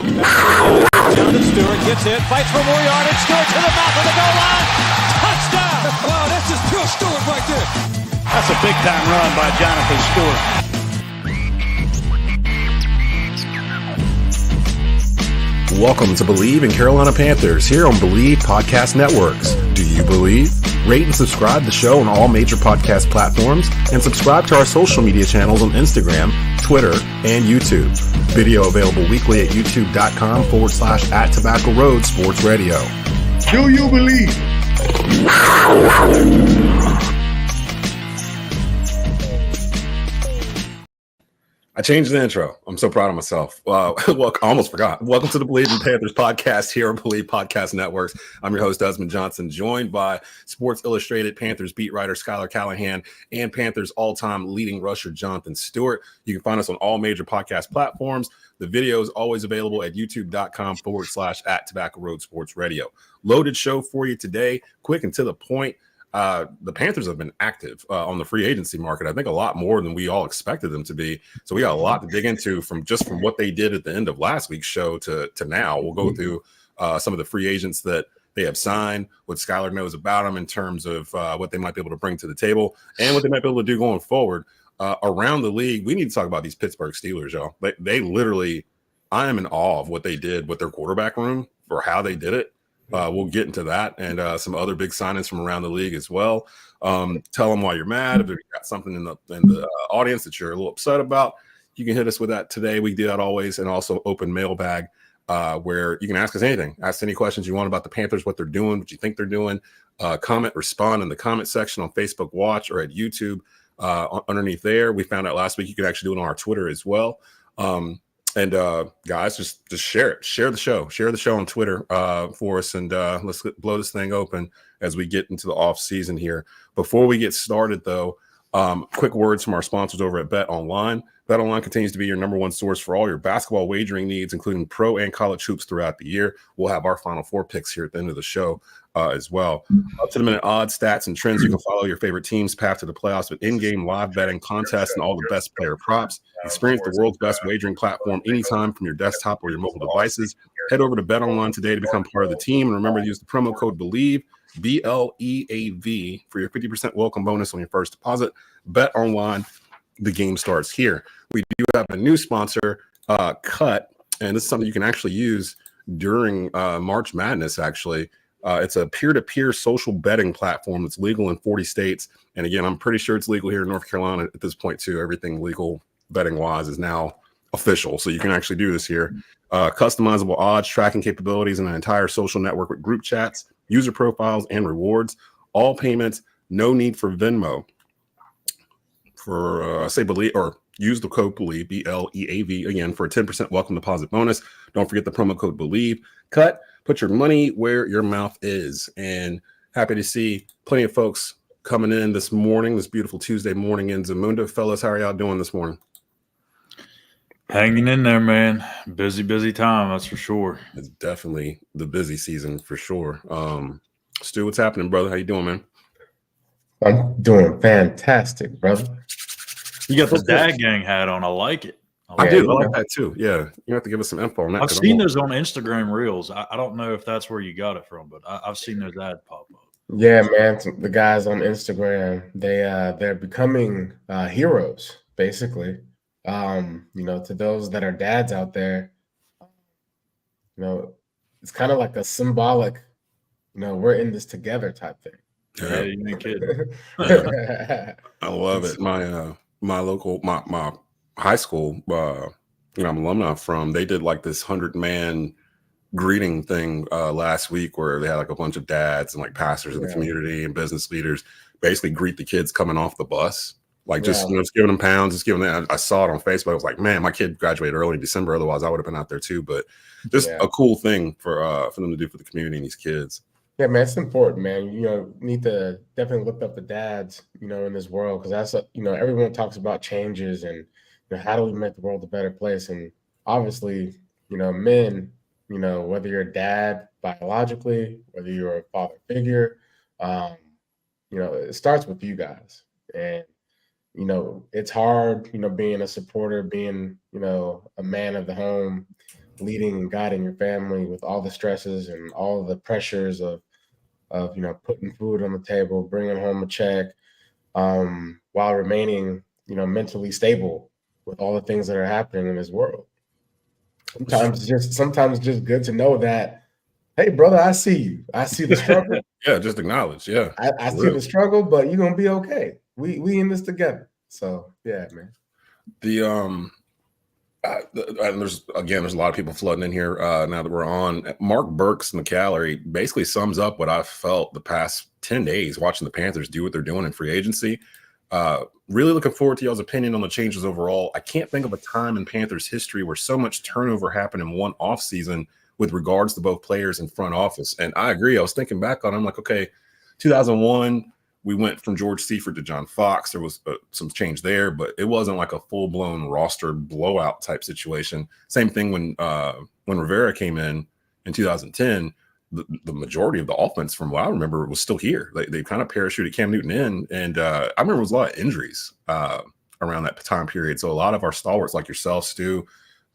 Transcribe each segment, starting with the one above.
Down to Stewart, gets it, fights for more yardage. Stewart to the mouth of the goal line. Touchdown! Wow, that's just pure Stewart right there. That's a big-time run by Jonathan Stewart. Welcome to Bleav in Carolina Panthers here on Bleav Podcast Networks. Do you believe? Rate and subscribe the show on all major podcast platforms and subscribe to our social media channels on Instagram, Twitter, and YouTube. Video available weekly at youtube.com/@Tobacco Road Sports Radio. Do you believe? I changed the intro. I'm so proud of myself. Well, I almost forgot. Welcome to the Bleav in Panthers podcast here on Bleav Podcast Networks. I'm your host, Desmond Johnson, joined by Sports Illustrated Panthers beat writer Schuyler, Callihan, and Panthers all-time leading rusher Jonathan Stewart. You can find us on all major podcast platforms. The video is always available at youtube.com/@Tobacco Road Sports Radio. Loaded show for you today, quick and to the point. The Panthers have been active on the free agency market. I think a lot more than we all expected them to be. So we got a lot to dig into from what they did at the end of last week's show to now. We'll go through some of the free agents that they have signed, what Schuyler knows about them in terms of what they might be able to bring to the table and what they might be able to do going forward around the league. We need to talk about these Pittsburgh Steelers, y'all. They literally, I am in awe of what they did with their quarterback room for how they did it. We'll get into that and some other big signings from around the league as well. Tell them why you're mad. If you've got something in the audience that you're a little upset about, you can hit us with that today. We do that always, and also open mailbag where you can ask us anything. Ask any questions you want about the Panthers, what they're doing, what you think they're doing. Comment, respond in the comment section on Facebook Watch or at YouTube underneath there. We found out last week you could actually do it on our Twitter as well. And guys, just share it. Share the show on Twitter for us, and let's blow this thing open as we get into the off season here. Before we get started, though, quick words from our sponsors over at Bet Online. Bet Online continues to be your number one source for all your basketball wagering needs, including pro and college hoops throughout the year. We'll have our Final Four picks here at the end of the show as well. Up to the minute odds, stats, and trends. You can follow your favorite team's path to the playoffs with in-game live betting, contests, and all the best player props. Experience the world's best wagering platform anytime from your desktop or your mobile devices. Head over to Bet Online today to become part of the team. And remember to use the promo code Bleav, BLEAV, for your 50% welcome bonus on your first deposit. Bet Online, the game starts here. We do have a new sponsor, Cut, and this is something you can actually use during March Madness, actually. It's a peer-to-peer social betting platform that's legal in 40 states. And again, I'm pretty sure it's legal here in North Carolina at this point too. Everything legal betting-wise is now official. So you can actually do this here. Customizable odds, tracking capabilities, and an entire social network with group chats, user profiles, and rewards. All payments, no need for Venmo. For say Bleav, or use the code Bleav, BLEAV, again, for a 10% welcome deposit bonus. Don't forget the promo code Bleav. Cut. Put your money where your mouth is. And happy to see plenty of folks coming in this morning, this beautiful Tuesday morning in Zamunda. Fellas, how are y'all doing this morning? Hanging in there, man. Busy time, that's for sure. It's definitely the busy season for sure. Stu, what's happening, brother? How you doing, man? I'm doing fantastic, brother. You got the Dad Gang hat on. I like it. I do. I like that too. Yeah. You have to give us some info on that. I've seen those on Instagram Reels. I don't know if that's where you got it from, but I've seen those ads pop up. Yeah, man. The guys on Instagram, they're becoming heroes, basically. To those that are dads out there, it's kind of like a symbolic, we're in this together type thing. Yeah, you ain't kidding. I love it. My high school, I'm alumni from, they did like this 100-man greeting thing last week where they had like a bunch of dads and like pastors in the community and business leaders basically greet the kids coming off the bus. Like just giving them pounds, just giving them. I saw it on Facebook. I was like, man, my kid graduated early in December. Otherwise, I would have been out there too. But just a cool thing for them to do for the community and these kids. Yeah, man, it's important, man. Need to definitely lift up the dads, in this world, because that's everyone talks about changes and how do we make the world a better place? And obviously, men, whether you're a dad biologically, whether you're a father figure, it starts with you guys. And it's hard, being a supporter, being, a man of the home, leading and guiding your family with all the stresses and all the pressures of putting food on the table, bringing home a check, while remaining, mentally stable with all the things that are happening in this world. Sometimes it's just good to know that, hey, brother, I see you. I see the struggle. Yeah, just acknowledge. Yeah, I see the struggle, but you're gonna be okay. We in this together. So yeah, man. There's a lot of people flooding in here now that we're on. Mark Burks in the gallery basically sums up what I felt the past 10 days watching the Panthers do what they're doing in free agency. Really looking forward to y'all's opinion on the changes overall. I can't think of a time in Panthers history where so much turnover happened in one offseason with regards to both players and front office. And I agree. I was thinking back on it. I'm like, okay, 2001, we went from George Seifert to John Fox. There was some change there, but it wasn't like a full-blown roster blowout type situation. Same thing when Rivera came in 2010. The majority of the offense, from what I remember, was still here. They kind of parachuted Cam Newton in, and I remember there was a lot of injuries around that time period. So a lot of our stalwarts, like yourself, Stu,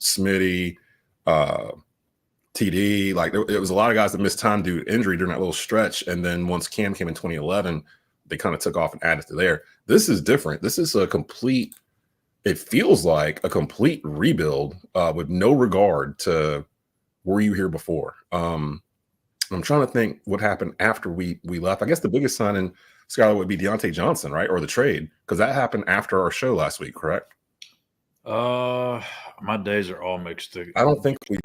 Smitty, TD, like there was a lot of guys that missed time due to injury during that little stretch. And then once Cam came in 2011, they kind of took off and added to there. This is different. This is it feels like a complete rebuild with no regard to were you here before. I'm trying to think what happened after we left. I guess the biggest signing, Schuyler, would be Deontay Johnson, right? Or the trade, because that happened after our show last week, correct? My days are all mixed together. I don't think we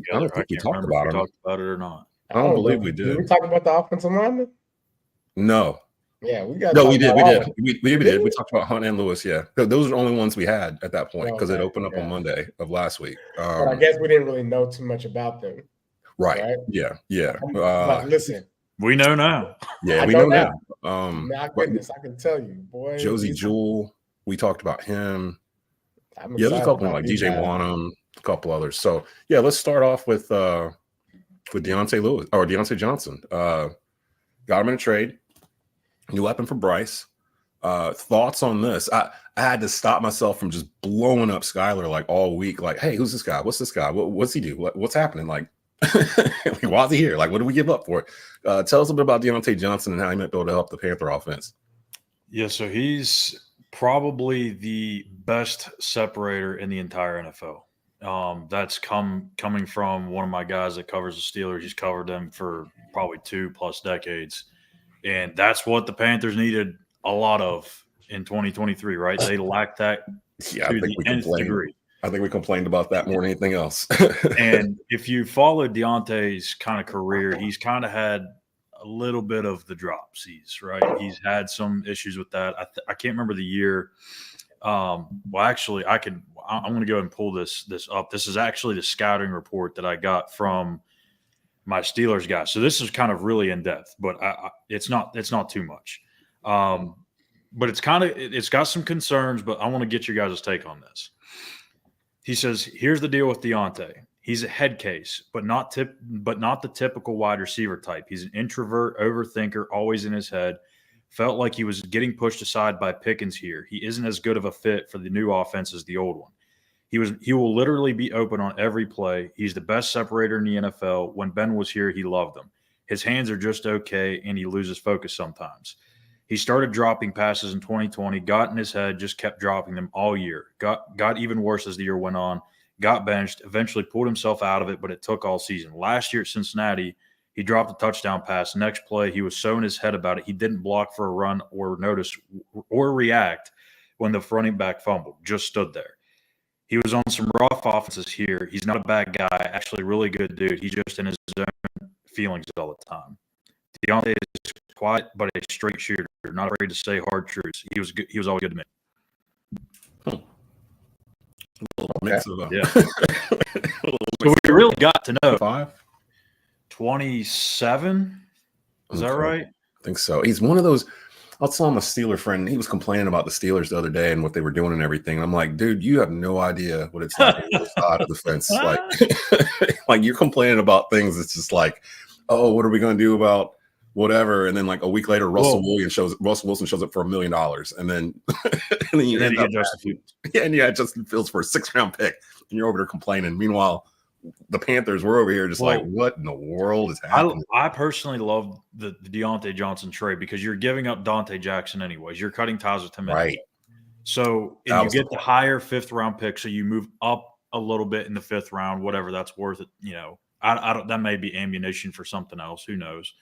talked about him. Talked about it or not. I don't believe we did. Did we talk about the offensive lineman? No. Yeah, we got. No, we did. We did. We talked about Hunt and Lewis. Yeah, those are the only ones we had at that point because it opened up on Monday of last week. But I guess we didn't really know too much about them. Right. Yeah. But listen, we know now. Yeah, we know now. My goodness, I can tell you, boy. Josie Jewell, we talked about him. There's a couple like DJ Wanham, a couple others. So yeah, let's start off with Deontay Johnson. Got him in a trade. New weapon for Bryce. Thoughts on this? I had to stop myself from just blowing up Schuyler like all week. Like, hey, who's this guy? What's this guy? What's he do? What's happening? Like, why is he here? Like, what do we give up for it? Tell us a bit about Deontay Johnson and how he might be able to help the Panther offense. Yeah, so he's probably the best separator in the entire NFL. That's coming from one of my guys that covers the Steelers. He's covered them for probably 2+ decades. And that's what the Panthers needed a lot of in 2023, right? They lacked that to the nth degree. I think we complained about that more than anything else. And if you follow Deontay's kind of career, he's kind of had a little bit of the dropsies, right? He's had some issues with that. I can't remember the year. Well, actually, I'm going to go ahead and pull this up. This is actually the scouting report that I got from my Steelers guy. So this is kind of really in depth, but it's not too much. But it's got some concerns, but I want to get your guys' take on this. He says, here's the deal with Deontay. He's a head case, but not the typical wide receiver type. He's an introvert, overthinker, always in his head. Felt like he was getting pushed aside by Pickens here. He isn't as good of a fit for the new offense as the old one. He will literally be open on every play. He's the best separator in the NFL. When Ben was here, he loved him. His hands are just okay, and he loses focus sometimes. He started dropping passes in 2020, got in his head, just kept dropping them all year. Got even worse as the year went on, got benched, eventually pulled himself out of it, but it took all season. Last year at Cincinnati, he dropped a touchdown pass. Next play, he was so in his head about it, he didn't block for a run or notice or react when the running back fumbled, just stood there. He was on some rough offenses here. He's not a bad guy, actually really good dude. He's just in his own feelings all the time. Deontay is quiet, but a straight shooter, not afraid to say hard truths. He was good. He was always good to me. Yeah. So we really got to know 27. Is that right? I think so. He's one of those. I saw him a Steeler friend. He was complaining about the Steelers the other day and what they were doing and everything. And I'm like, dude, you have no idea what it's like on the side of the fence. Like you're complaining about things. It's just like, oh, what are we going to do about whatever? And then like a week later, Russell Wilson shows up for $1 million, and then you end up Justin Fields for a 6th round pick, and you're over there complaining. Meanwhile, the Panthers, we're over here just like, what in the world is happening? I personally love the Deontay Johnson trade because you're giving up Dante Jackson anyways. You're cutting ties with him. Right. So, and you get the higher 5th round pick, so you move up a little bit in the 5th round, whatever that's worth. I don't. That may be ammunition for something else. Who knows?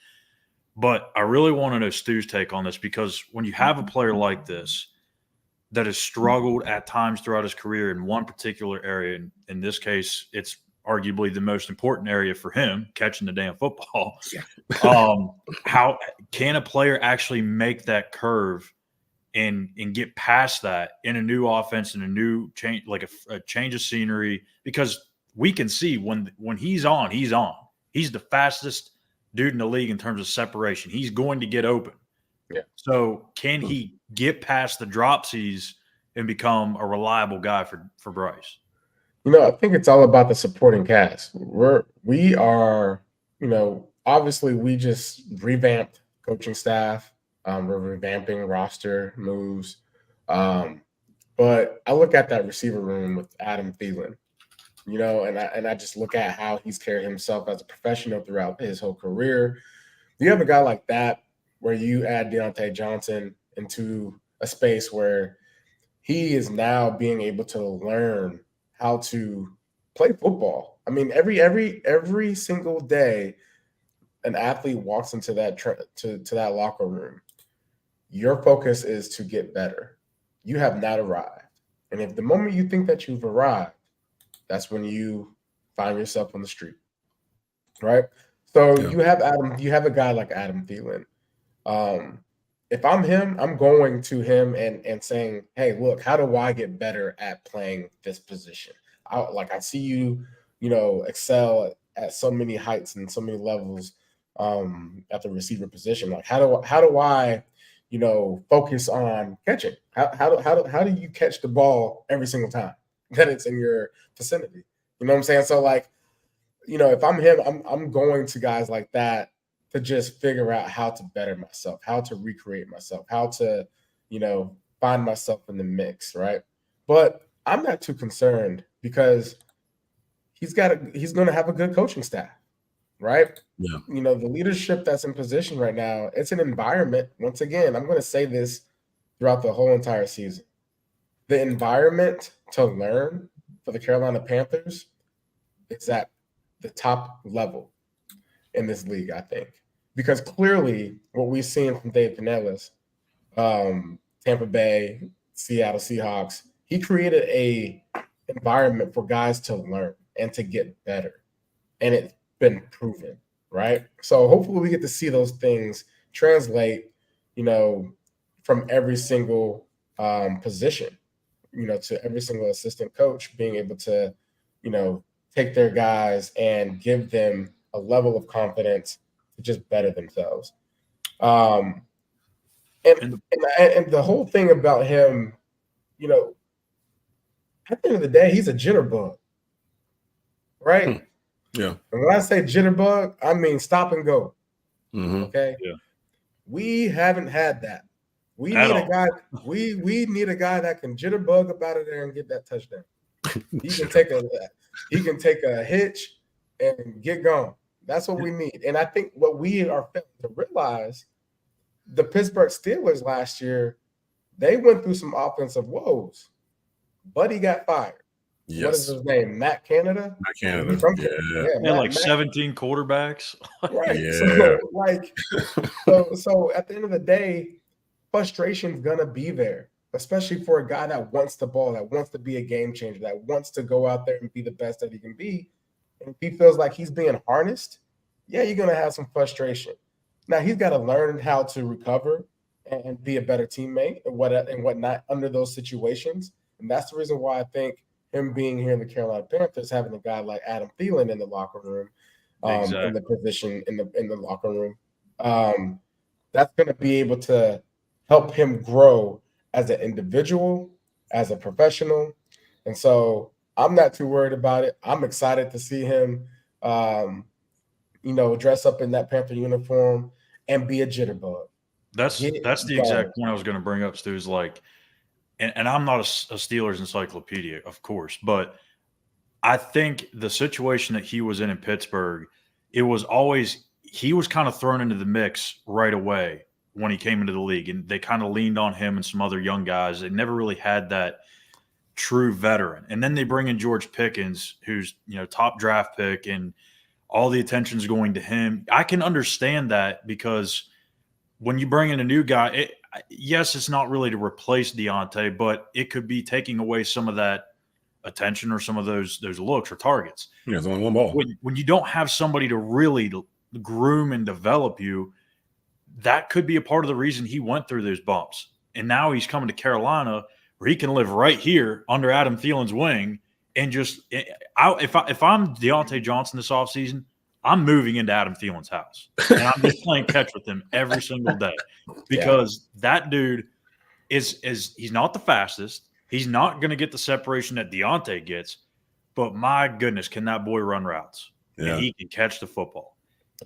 But I really want to know Stu's take on this because when you have a player like this that has struggled at times throughout his career in one particular area, and in this case, it's arguably the most important area for him, catching the damn football. Yeah. How can a player actually make that curve and get past that in a new offense and a new change, like a change of scenery? Because we can see when he's on, he's on. He's the fastest dude in the league in terms of separation. He's going to get open. Yeah. So can he get past the dropsies and become a reliable guy for Bryce? I think it's all about the supporting cast. We are, obviously we just revamped coaching staff. We're revamping roster moves. But I look at that receiver room with Adam Thielen, and I just look at how he's carried himself as a professional throughout his whole career. You have a guy like that where you add Deontay Johnson into a space where he is now being able to learn how to play football. I mean, every single day, an athlete walks into that to that locker room. Your focus is to get better. You have not arrived, and if the moment you think that you've arrived, that's when you find yourself on the street, right? So you have a guy like Adam Thielen. If I'm him, I'm going to him and saying, hey, look, how do I get better at playing this position? I see you, excel at so many heights and so many levels at the receiver position. Like, how do I, focus on catching? How do you catch the ball every single time that it's in your vicinity? You know what I'm saying? So, if I'm him, I'm going to guys like that to just figure out how to better myself, how to recreate myself, how to, find myself in the mix, right? But I'm not too concerned because he's going to have a good coaching staff, right? Yeah. The leadership that's in position right now, it's an environment. Once again, I'm going to say this throughout the whole entire season. The environment to learn for the Carolina Panthers is at the top level in this league, I think, because clearly what we've seen from Dave Canales, Tampa Bay, Seattle Seahawks, he created a environment for guys to learn and to get better, and it's been proven, right? So hopefully we get to see those things translate, from every single position, to every single assistant coach being able to, take their guys and give them a level of confidence to just better themselves. And the whole thing about him, at the end of the day, he's a jitterbug, right? Yeah. And when I say jitterbug, I mean stop and go. Mm-hmm. Okay. Yeah. We haven't had that. We need a guy. We need a guy that can jitterbug up out of there and get that touchdown. He can take a hitch and get gone. That's what we need. And I think what we are failing to realize, the Pittsburgh Steelers last year, they went through some offensive woes. Buddy got fired. Yes. What is his name? Matt Canada? Matt Canada. From Matt, 17 quarterbacks. Right. Yeah. So at the end of the day, frustration's gonna be there, especially for a guy that wants the ball, that wants to be a game changer, that wants to go out there and be the best that he can be. And if he feels like he's being harnessed, yeah, you're gonna have some frustration. Now he's got to learn how to recover and be a better teammate and whatnot under those situations. And that's the reason why I think him being here in the Carolina Panthers, having a guy like Adam Thielen in the locker room, in the position in the locker room, that's going to be able to help him grow as an individual, as a professional. And so I'm not too worried about it. I'm excited to see him, dress up in that Panther uniform and be a jitterbug. That's the exact point I was going to bring up, Stu, is like, and I'm not a Steelers encyclopedia, of course, but I think the situation that he was in Pittsburgh, it was always he was kind of thrown into the mix right away when he came into the league, and they kind of leaned on him and some other young guys. They never really had that true veteran. And then they bring in George Pickens, who's top draft pick, and all the attention's going to him. I can understand that because when you bring in a new guy, yes, it's not really to replace Deontay, but it could be taking away some of that attention or some of those looks or targets. Yeah, there's only one ball. When you don't have somebody to really groom and develop you, that could be a part of the reason he went through those bumps. And now he's coming to Carolina where he can live right here under Adam Thielen's wing and just – if I'm Deontay Johnson this offseason, I'm moving into Adam Thielen's house. And I'm just playing catch with him every single day because that dude is he's not the fastest. He's not going to get the separation that Deontay gets, but my goodness, can that boy run routes? Yeah. And he can catch the football.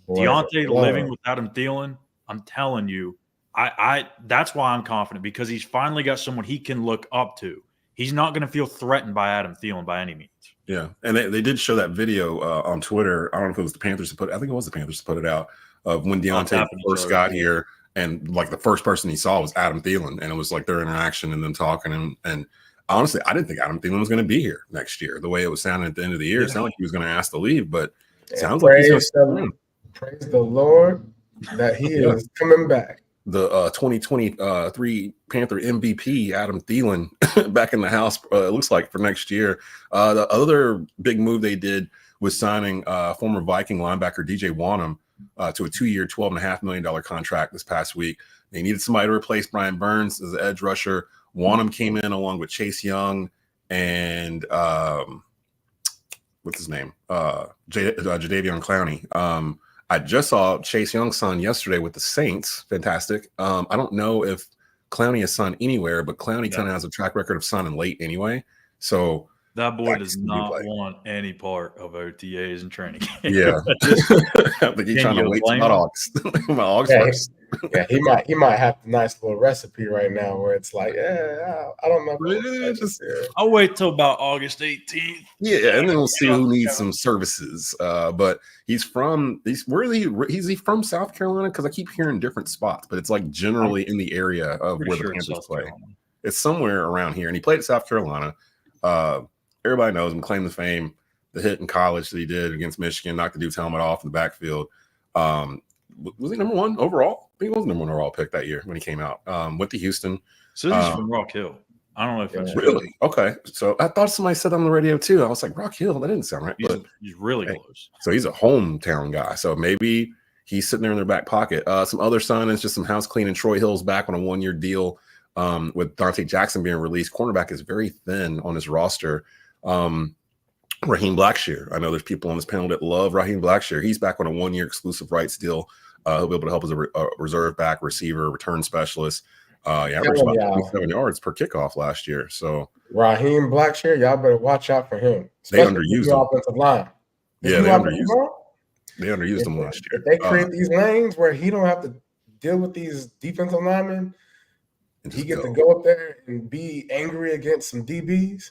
Deontay living with Adam Thielen, I'm telling you, I that's why I'm confident because he's finally got someone he can look up to. He's not going to feel threatened by Adam Thielen by any means. Yeah, and they did show that video on Twitter. I don't know if it was the Panthers to put. I think it was the Panthers to put it out of when Deontay first got here. And like the first person he saw was Adam Thielen, and it was like their interaction and them talking. And honestly, I didn't think Adam Thielen was going to be here next year. The way it was sounding at the end of the year, it sounded like he was going to ask to leave, but it sounds like he's going to stay. Praise the Lord that he is coming back. The 2023 Panther MVP, Adam Thielen, back in the house. It looks like for next year. The other big move they did was signing former Viking linebacker DJ Wanham to a 2-year, $12.5 million contract this past week. They needed somebody to replace Brian Burns as the edge rusher. Wanham came in along with Chase Young and what's his name? Jadeveon Clowney. I just saw Chase Young's son yesterday with the Saints. Fantastic. I don't know if Clowney is son anywhere, but Clowney kind of has a track record of signing late anyway. So that boy does not want any part of OTAs and training. Yeah. I think he's trying to wait till August first. Yeah, he might have a nice little recipe right now where it's like, I don't know. I'll wait till about August 18th. Yeah, and then we'll see who needs some services. But he's from from South Carolina? Because I keep hearing different spots, but it's like generally in the area of where the Panthers play. It's somewhere around here, and he played at South Carolina. Everybody knows him, claim to fame, the hit in college that he did against Michigan, knocked the dude's helmet off in the backfield. Was he number one overall? I think he was number one overall pick that year when he came out. Went to Houston. So he's from Rock Hill. I don't know if that's really okay. So I thought somebody said that on the radio too. I was like, Rock Hill, that didn't sound right. He's really close. So he's a hometown guy. So maybe he's sitting there in their back pocket. Some other signings, just some house cleaning. Troy Hill's back on a 1-year deal. With Dante Jackson being released, cornerback is very thin on his roster. Raheem Blackshear. I know there's people on this panel that love Raheem Blackshear. He's back on a 1-year exclusive rights deal. He'll be able to help as a reserve back, receiver, return specialist. Averaged about 27 yards per kickoff last year. So Raheem Blackshear, y'all better watch out for him. They underused him. Offensive line. Yeah, they underused him last year. If they create these lanes where he don't have to deal with these defensive linemen, and he gets to go up there and be angry against some DBs.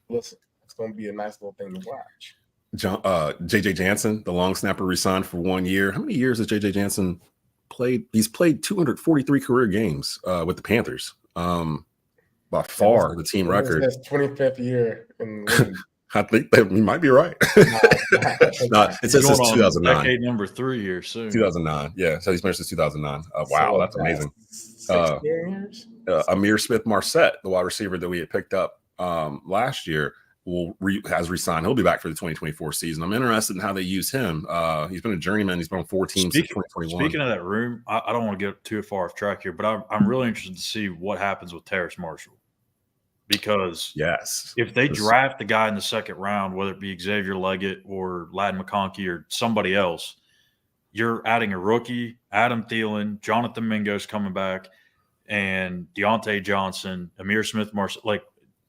Listen, it's going to be a nice little thing to watch. JJ Jansen, the long snapper, resigned for 1 year. How many years has JJ Jansen played? He's played 243 career games with the Panthers. By far, the team record. That's 25th year in the league. I think he might be right. It says since 2009. Decade number 3 here soon. 2009. Yeah, so he's been since 2009. Wow, that's amazing. 16 years. Amir Smith-Marset, the wide receiver that we had picked up last year, has resigned. He'll be back for the 2024 season. I'm interested in how they use him. He's been a journeyman. He's been on 4 teams since 2021. Speaking of that room, I don't want to get too far off track here, but I'm really interested to see what happens with Terrace Marshall. Because if they draft the guy in the second round, whether it be Xavier Leggett or Ladd McConkey or somebody else, you're adding a rookie, Adam Thielen, Jonathan Mingo's coming back, and Deontay Johnson, Amir Smith-Marset. Like,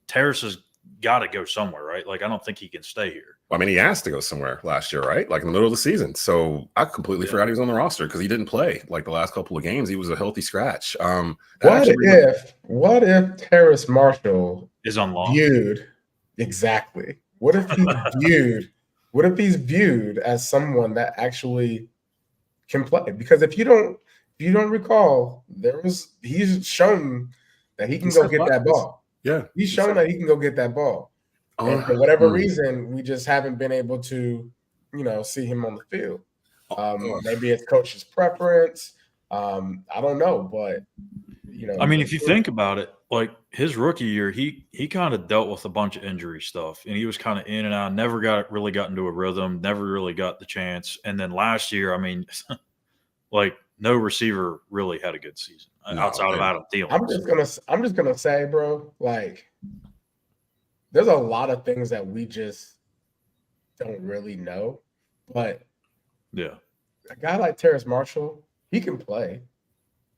Terrace has got to go somewhere, right? Like, I don't think he can stay here. I mean, he asked to go somewhere last year, right? Like in the middle of the season. So I completely forgot he was on the roster because he didn't play like the last couple of games. He was a healthy scratch. What if Terrace Marshall is on loan? Viewed exactly. What if he's viewed as someone that actually can play? Because if you don't recall, he's shown that he can go get that ball. Yeah. He's shown that he can go get that ball. And for whatever reason, we just haven't been able to, see him on the field. Maybe it's coach's preference. I don't know, but I mean, if you think about it, like his rookie year, he kind of dealt with a bunch of injury stuff, and he was kind of in and out. Never really got into a rhythm. Never really got the chance. And then last year, I mean, like no receiver really had a good season outside of Adam Thielen. I'm just gonna say, bro, like there's a lot of things that we just don't really know, but yeah, a guy like Terrace Marshall, he can play.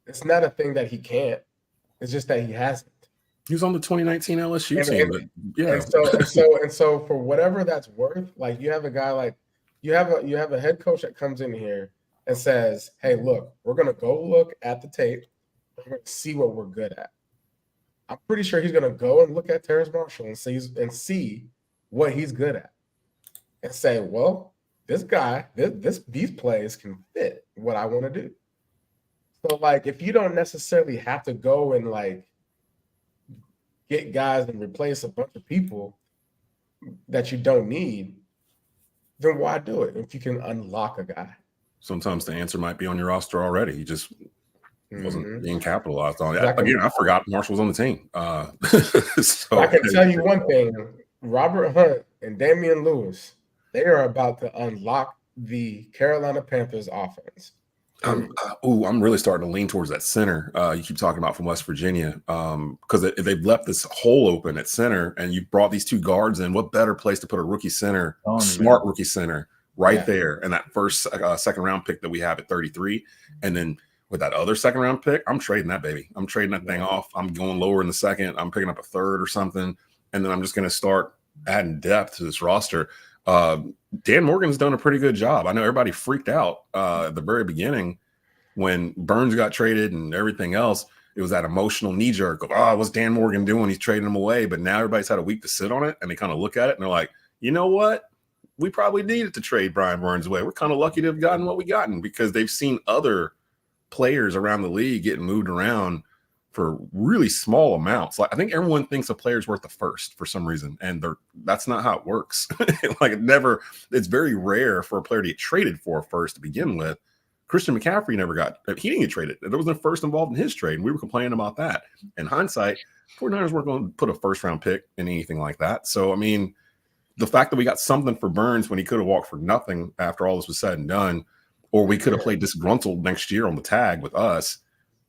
It's not a thing that he can't. It's just that he hasn't. He was on the 2019 LSU team. And so for whatever that's worth, like you have a guy like you have a head coach that comes in here and says, "Hey, look, we're gonna go look at the tape. We're gonna see what we're good at." I'm pretty sure he's gonna go and look at Terrace Marshall and see what he's good at, and say, "Well, this guy, these plays can fit what I want to do." So, like, if you don't necessarily have to go and like get guys and replace a bunch of people that you don't need, then why do it if you can unlock a guy? Sometimes the answer might be on your roster already. He just wasn't being capitalized on. Exactly. Again, I forgot Marshall was on the team. So I can tell you one thing: Robert Hunt and Damian Lewis, they are about to unlock the Carolina Panthers offense. I'm really starting to lean towards that center you keep talking about from West Virginia, because they've left this hole open at center, and you brought these two guards in. What better place to put a rookie center, smart rookie center, there, and that first second round pick that we have at 33, and then with that other second round pick, I'm trading that baby. I'm trading that thing off. I'm going lower in the second. I'm picking up a third or something, and then I'm just going to start adding depth to this roster. Dan Morgan's done a pretty good job. I know everybody freaked out at the very beginning when Burns got traded and everything else. It was that emotional knee jerk of, what's Dan Morgan doing? He's trading him away. But now everybody's had a week to sit on it, and they kind of look at it and they're like, you know what? We probably needed to trade Brian Burns away. We're kind of lucky to have gotten what we gotten, because they've seen other players around the league getting moved around for really small amounts. Like, I think everyone thinks a player's worth the first for some reason, and that's not how it works. It's very rare for a player to get traded for a first to begin with. Christian McCaffrey he didn't get traded. There was no first involved in his trade, and we were complaining about that. In hindsight, 49ers weren't going to put a first round pick in anything like that. So, I mean, the fact that we got something for Burns when he could have walked for nothing after all this was said and done, or we could have played disgruntled next year on the tag with us,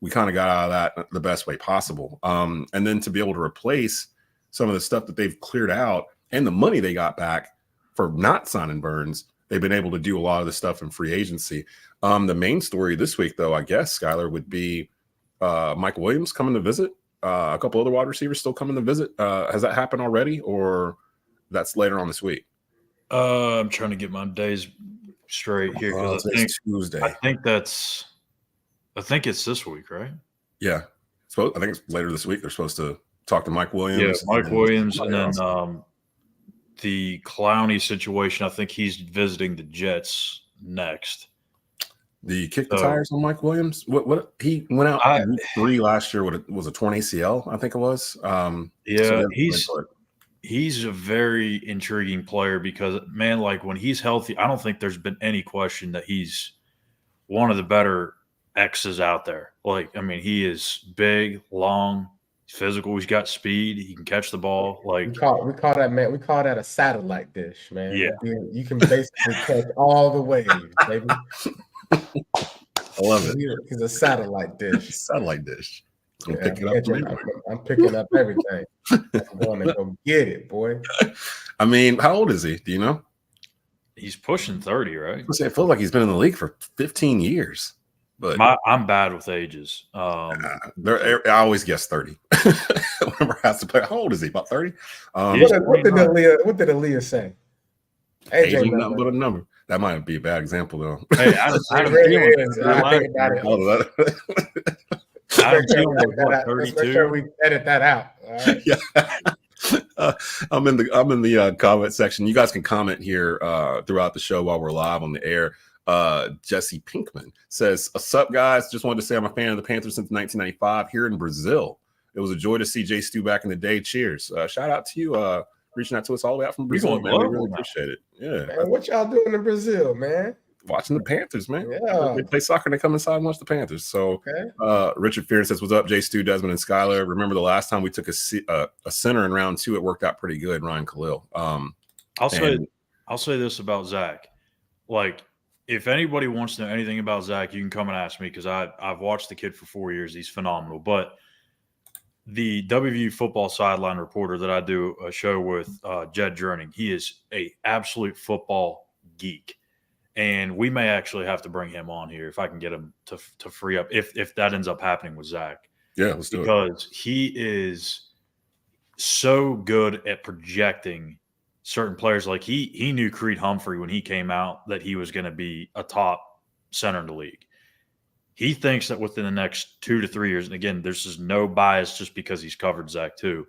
we kind of got out of that the best way possible. And then to be able to replace some of the stuff that they've cleared out and the money they got back for not signing Burns, they've been able to do a lot of the stuff in free agency. The main story this week, though, I guess, Schuyler, would be Mike Williams coming to visit. A couple other wide receivers still coming to visit. Has that happened already, or that's later on this week? I'm trying to get my days straight here, because Tuesday. I think it's this week, right? Yeah. So I think it's later this week. They're supposed to talk to Mike Williams. Yeah, Mike Williams, and then the Clowney situation. I think he's visiting the Jets next. The kick the tires on Mike Williams. What he went out 3 last year. What was a torn ACL? I think it was. He's a very intriguing player, because, man, like when he's healthy, I don't think there's been any question that he's one of the better X's out there. Like, I mean, he is big, long, physical. He's got speed. He can catch the ball. Like, we call that, man. We call that a satellite dish, man. Yeah, you can basically catch all the waves, baby. I love it. He's a satellite dish. Satellite dish. I'm picking up everything. I'm going to go get it, boy. I mean, how old is he? Do you know? He's pushing 30, right? It feels like he's been in the league for 15 years. But I'm bad with ages. I always guess 30. Whenever I have to play, how old is he? About 30? What did Aaliyah say? AJ nothing but a number. That might be a bad example, though. Hey, I think about it. Adam Thielen was 32. Make sure we edit that out. All right? Yeah. I'm in the comment section. You guys can comment here throughout the show while we're live on the air. Jesse Pinkman says, "What's up, guys? Just wanted to say I'm a fan of the Panthers since 1995 here in Brazil. It was a joy to see Jay Stu back in the day. Cheers." Shout out to you reaching out to us all the way out from Brazil, man. We really appreciate it. Yeah. Man, what y'all doing in Brazil, man? Watching the Panthers, man. Yeah. They play soccer and they come inside and watch the Panthers. So Richard Fearn says, "What's up, Jay Stu, Desmond, and Schuyler? Remember the last time we took a center in round 2, it worked out pretty good, Ryan Khalil." I'll say this about Zach. Like, if anybody wants to know anything about Zach, you can come and ask me because I've watched the kid for 4 years. He's phenomenal. But the WVU football sideline reporter that I do a show with, Jed Jerning, he is a absolute football geek. And we may actually have to bring him on here if I can get him to free up, if that ends up happening with Zach. Yeah, let's do it. Because he is so good at projecting certain players. Like he knew Creed Humphrey when he came out that he was going to be a top center in the league. He thinks that within the next 2 to 3 years, and again, there's just no bias just because he's covered Zach too.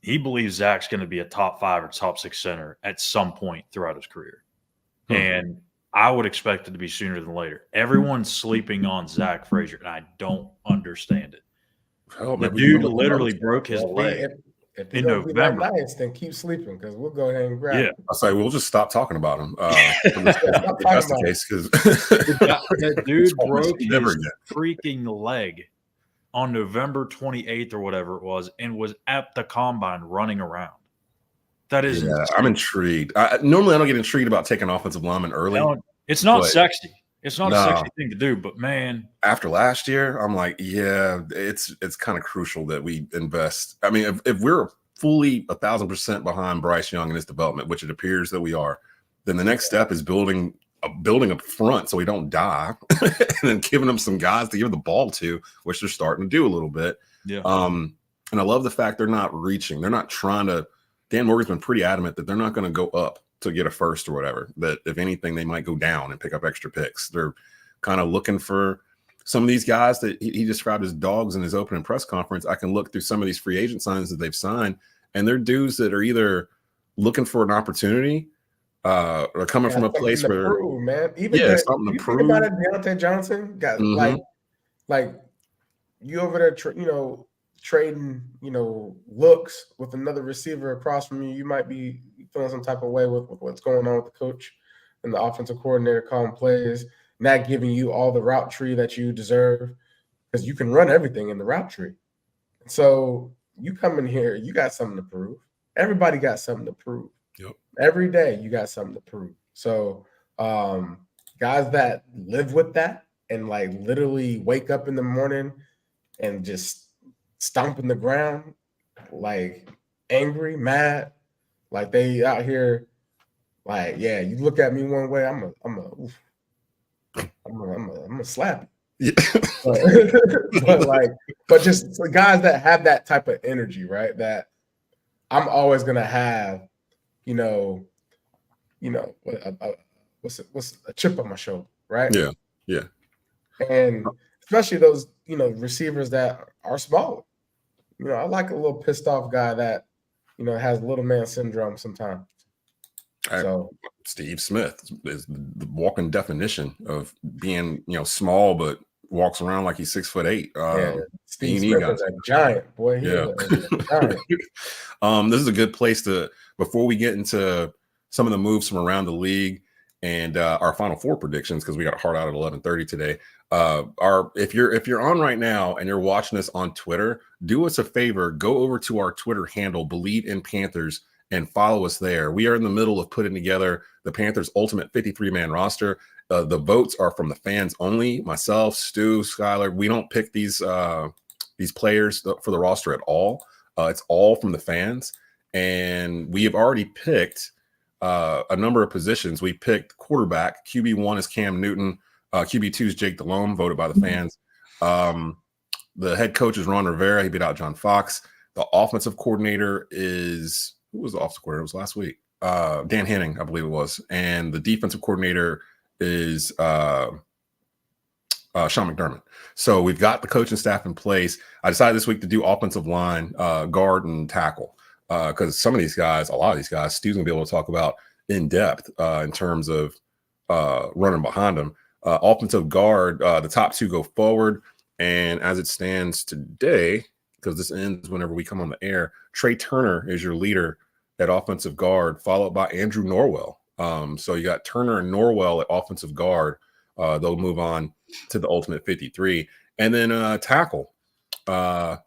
He believes Zach's going to be a top 5 or top 6 center at some point throughout his career. And I would expect it to be sooner than later. Everyone's sleeping on Zach Frazier, and I don't understand it. The dude literally broke his leg in November. Nice, then keep sleeping because we'll go ahead and grab it. I'll say we'll just stop talking about him. If that's the case, because that dude broke his freaking leg on November 28th or whatever it was, and was at the combine running around. That is, I'm intrigued. Normally, I don't get intrigued about taking offensive linemen early. No, it's not sexy. It's not a sexy thing to do, but man, after last year, I'm like, yeah, it's kind of crucial that we invest. I mean, if we're fully 1,000% behind Bryce Young in his development, which it appears that we are, then the next step is building up front so we don't die, and then giving them some guys to give the ball to, which they're starting to do a little bit. Yeah. And I love the fact they're not reaching. They're not trying to. Dan Morgan's been pretty adamant that they're not going to go up to get a first or whatever, that if anything, they might go down and pick up extra picks. They're kind of looking for some of these guys that he described as dogs in his opening press conference. I can look through some of these free agent signs that they've signed, and they're dudes that are either looking for an opportunity or coming from a place where prove, man. Even something to prove. Think about it, Deontay Johnson got like you over there, trading, looks with another receiver across from you. You might be feeling some type of way with what's going on with the coach and the offensive coordinator calling plays, not giving you all the route tree that you deserve, because you can run everything in the route tree. So you come in here, you got something to prove. Everybody got something to prove. Yep. Every day you got something to prove. So guys that live with that and like literally wake up in the morning and just stomping the ground, like angry, mad, like they out here, like, yeah, you look at me one way, I'm gonna slap you. Yeah. but just the guys that have that type of energy, right? That I'm always gonna have, what's a chip on my shoulder, right? Yeah. And especially those, receivers that are smaller. I like a little pissed off guy that, has little man syndrome sometimes. So Steve Smith is the walking definition of being, small, but walks around like he's 6'8". Steve Smith is a giant, boy. A giant. This is a good place to, before we get into some of the moves from around the league and our Final Four predictions, because we got hard out at 11:30 today. If you're on right now and you're watching us on Twitter, do us a favor, go over to our Twitter handle, Bleav in Panthers, and follow us there. We are in the middle of putting together the Panthers' ultimate 53-man roster. The votes are from the fans only. Myself, Stu, Schuyler, we don't pick these players for the roster at all. It's all from the fans, and we have already picked a number of positions. We picked quarterback. QB1 is Cam Newton. QB2 is Jake Delhomme, voted by the fans. The head coach is Ron Rivera. He beat out John Fox. The offensive coordinator is, who was the offensive coordinator? It was last week. Dan Henning, I believe it was. And the defensive coordinator is Sean McDermott. So we've got the coaching staff in place. I decided this week to do offensive line, guard, and tackle. because some of these guys, a lot of these guys, Stu's gonna be able to talk about in depth in terms of running behind them. Offensive guard, the top two go forward, and as it stands today, because this ends whenever we come on the air, Trey Turner is your leader at offensive guard, followed by Andrew Norwell. So you got Turner and Norwell at offensive guard. They'll move on to the ultimate 53. And then tackle. There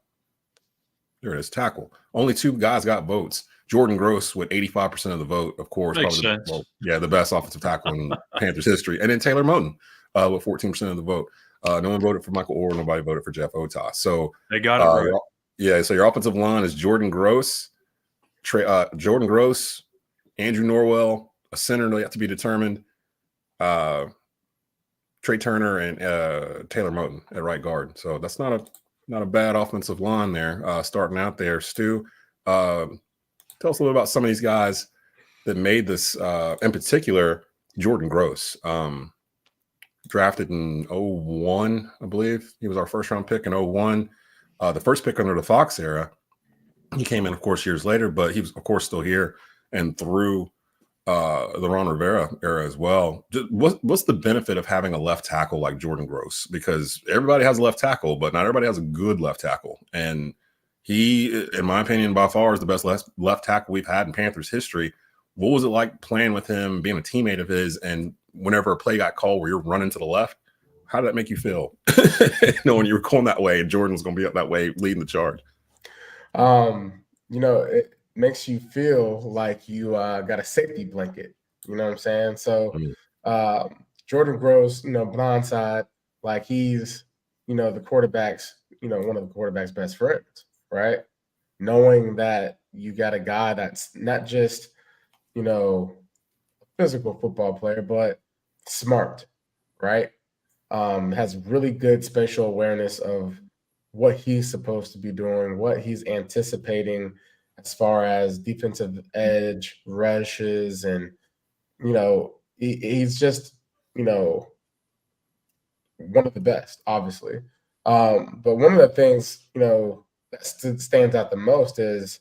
it is, tackle. Only two guys got votes. Jordan Gross with 85% of the vote, of course. Makes probably sense. the best offensive tackle in Panthers history. And then Taylor Moton with 14% of the vote. No one voted for Michael Orr. Nobody voted for Jeff Otas. So they got it right. Yeah, so your offensive line is Jordan Gross, Andrew Norwell, a center yet to be determined, Trey Turner, and Taylor Moton at right guard. So that's not a bad offensive line there. Starting out there, Stu, tell us a little about some of these guys that made this. In particular, Jordan Gross, drafted in 01, I believe. He was our first round pick in 01. The first pick under the Fox era. He came in, of course, years later, but he was, of course, still here and through the Ron Rivera era as well. What's the benefit of having a left tackle like Jordan Gross? Because everybody has a left tackle, but not everybody has a good left tackle. And he, in my opinion, by far is the best left tackle we've had in Panthers history. What was it like playing with him, being a teammate of his, and whenever a play got called where you're running to the left, how did that make you feel? Knowing you were going that way and Jordan was going to be up that way leading the charge. It makes you feel like you got a safety blanket. You know what I'm saying? So Jordan Gross, blindside, like he's, the quarterback's, one of the quarterback's best friends, right? Knowing that you got a guy that's not just, a physical football player, but smart, right? Has really good spatial awareness of what he's supposed to be doing, what he's anticipating as far as defensive edge rushes, and he's just one of the best, obviously. But one of the things that stands out the most is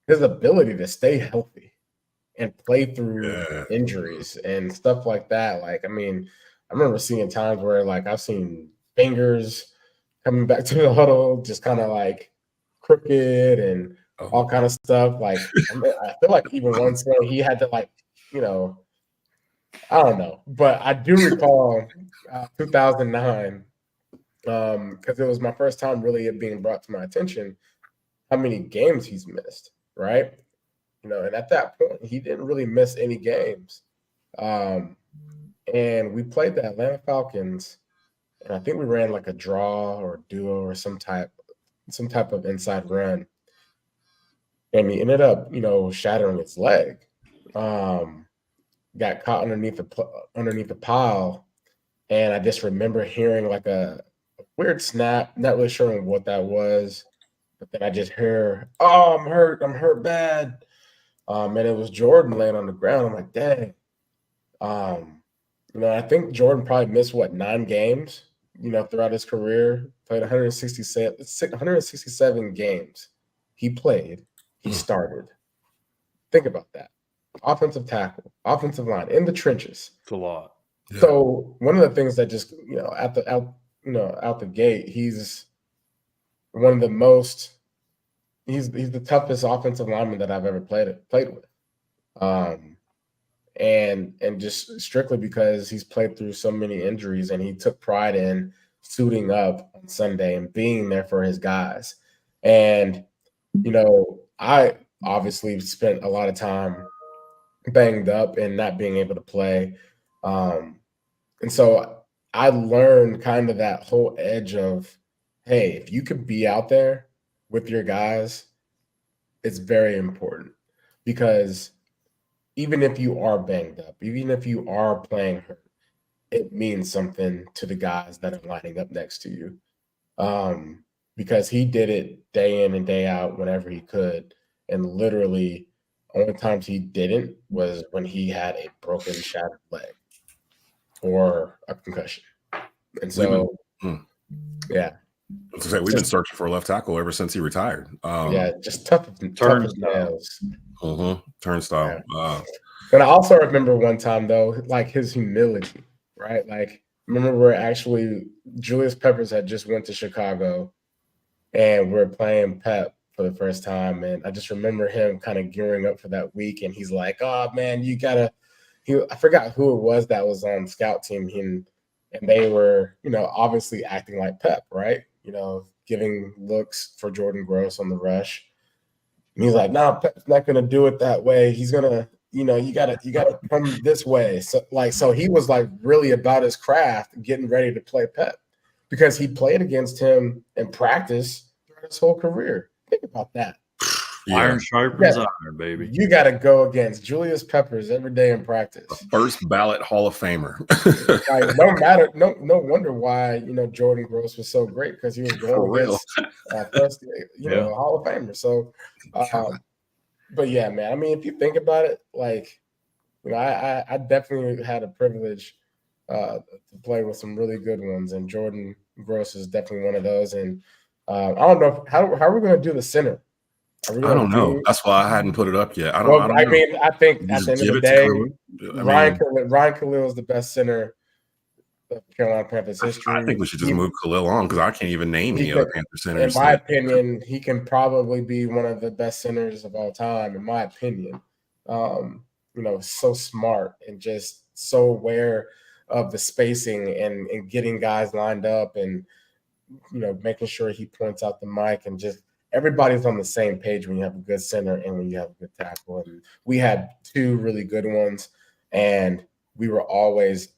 his ability to stay healthy and play through injuries and stuff like that. Like, I remember seeing times where, like, I've seen fingers coming back to the huddle just kind of like crooked and all kind of stuff. Like, I feel like even once he had to, like, I don't know. But I do recall 2009, because it was my first time really it being brought to my attention, how many games he's missed, right? And at that point, he didn't really miss any games. And we played the Atlanta Falcons, and I think we ran like a draw or duo or some type of inside run. And he ended up, shattering his leg. Got caught underneath the pile, and I just remember hearing like a weird snap. Not really sure what that was, but then I just hear, "Oh, I'm hurt bad." And it was Jordan laying on the ground. I'm like, dang. I think Jordan probably missed 9 games, throughout his career. Played 167 games. He played. He started. Think about that. Offensive tackle, offensive line, in the trenches. It's a lot. Yeah. So one of the things that just out the gate, he's one of the most. He's the toughest offensive lineman that I've ever played with, and just strictly because he's played through so many injuries, and he took pride in suiting up on Sunday and being there for his guys. And I obviously spent a lot of time banged up and not being able to play, and so I learned kind of that whole edge of, hey, if you could be out there with your guys, it's very important, because even if you are banged up, even if you are playing hurt, it means something to the guys that are lining up next to you, because he did it day in and day out whenever he could, and literally only times he didn't was when he had a broken, shattered leg or a concussion. And so, yeah. We've been searching for a left tackle ever since he retired. Just tough as nails. Turnstile. Yeah. And I also remember one time though, like his humility, right? Like remember where actually Julius Peppers had just went to Chicago, and we're playing Pep for the first time, and I just remember him kind of gearing up for that week, and he's like, "Oh man, you gotta." I forgot who it was that was on scout team, and they were, obviously acting like Pep, right? Giving looks for Jordan Gross on the rush. And he's like, "No, Pep's not gonna do it that way. He's gonna, you gotta come this way." So he was like really about his craft, getting ready to play Pep because he played against him in practice throughout his whole career. Think about that. Yeah. Iron sharpens iron, baby. You got to go against Julius Peppers every day in practice. First ballot Hall of Famer. No wonder why Jordan Gross was so great, because he was going against first a Hall of Famer. So, but yeah, man. I mean, if you think about it, like I definitely had a privilege to play with some really good ones, and Jordan Gross is definitely one of those. And I don't know how are we going to do the center. I don't know. That's why I hadn't put it up yet. I mean, I think at the end of the day, Ryan Khalil is the best center of Carolina Panthers history. I think we should just move Khalil on, because I can't even name any other Panther centers. In my opinion, he can probably be one of the best centers of all time, in my opinion. So smart and just so aware of the spacing and getting guys lined up, and making sure he points out the mic, and just everybody's on the same page when you have a good center and when you have a good tackle. And we had two really good ones, and we were always,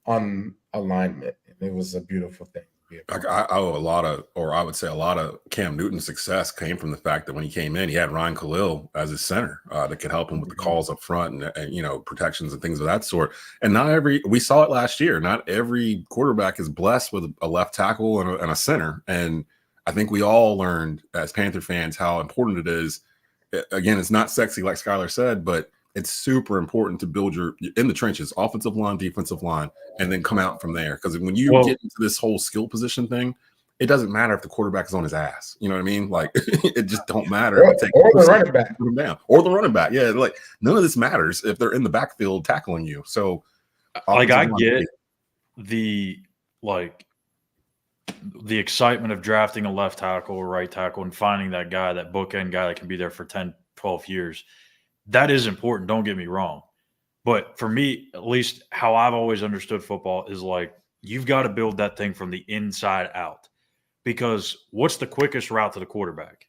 on alignment. And it was a beautiful thing. I owe I would say a lot of Cam Newton's success came from the fact that when he came in, he had Ryan Khalil as his center that could help him with the calls up front and protections and things of that sort. And we saw it last year. Not every quarterback is blessed with a left tackle and a center. And I think we all learned as Panther fans how important it is. Again, it's not sexy like Schuyler said, but it's super important to build in the trenches, offensive line, defensive line, and then come out from there. Because when you get into this whole skill position thing, it doesn't matter if the quarterback is on his ass. You know what I mean? Like it just don't matter. Or the running back. Put him down. Or the running back. Yeah, like none of this matters if they're in the backfield tackling you. So I get the excitement of drafting a left tackle or right tackle and finding that guy, that bookend guy that can be there for 10, 12 years. That is important. Don't get me wrong. But for me, at least how I've always understood football is like, you've got to build that thing from the inside out, because what's the quickest route to the quarterback?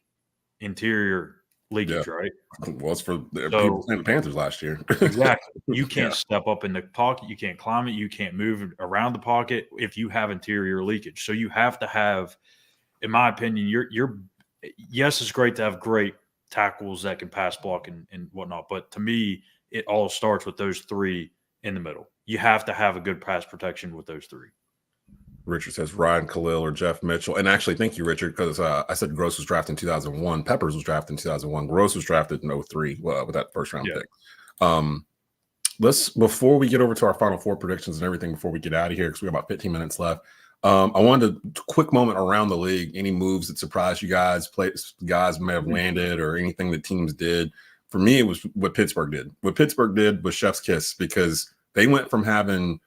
Interior leakage, right? Well, it's for people playing the Panthers last year. Exactly. You can't step up in the pocket. You can't climb it. You can't move around the pocket if you have interior leakage. So you have to have, in my opinion, yes, it's great to have great tackles that can pass block and whatnot. But to me, it all starts with those three in the middle. You have to have a good pass protection with those three. Richard says Ryan Khalil or Jeff Mitchell. And actually, thank you, Richard, because I said Gross was drafted in 2001. Peppers was drafted in 2001. Gross was drafted in 2003 with that first round pick. Before we get over to our Final Four predictions and everything, before we get out of here, because we have about 15 minutes left, I wanted a quick moment around the league. Any moves that surprised you guys, guys may have landed, or anything that teams did. For me, it was what Pittsburgh did. What Pittsburgh did was chef's kiss, because they went from having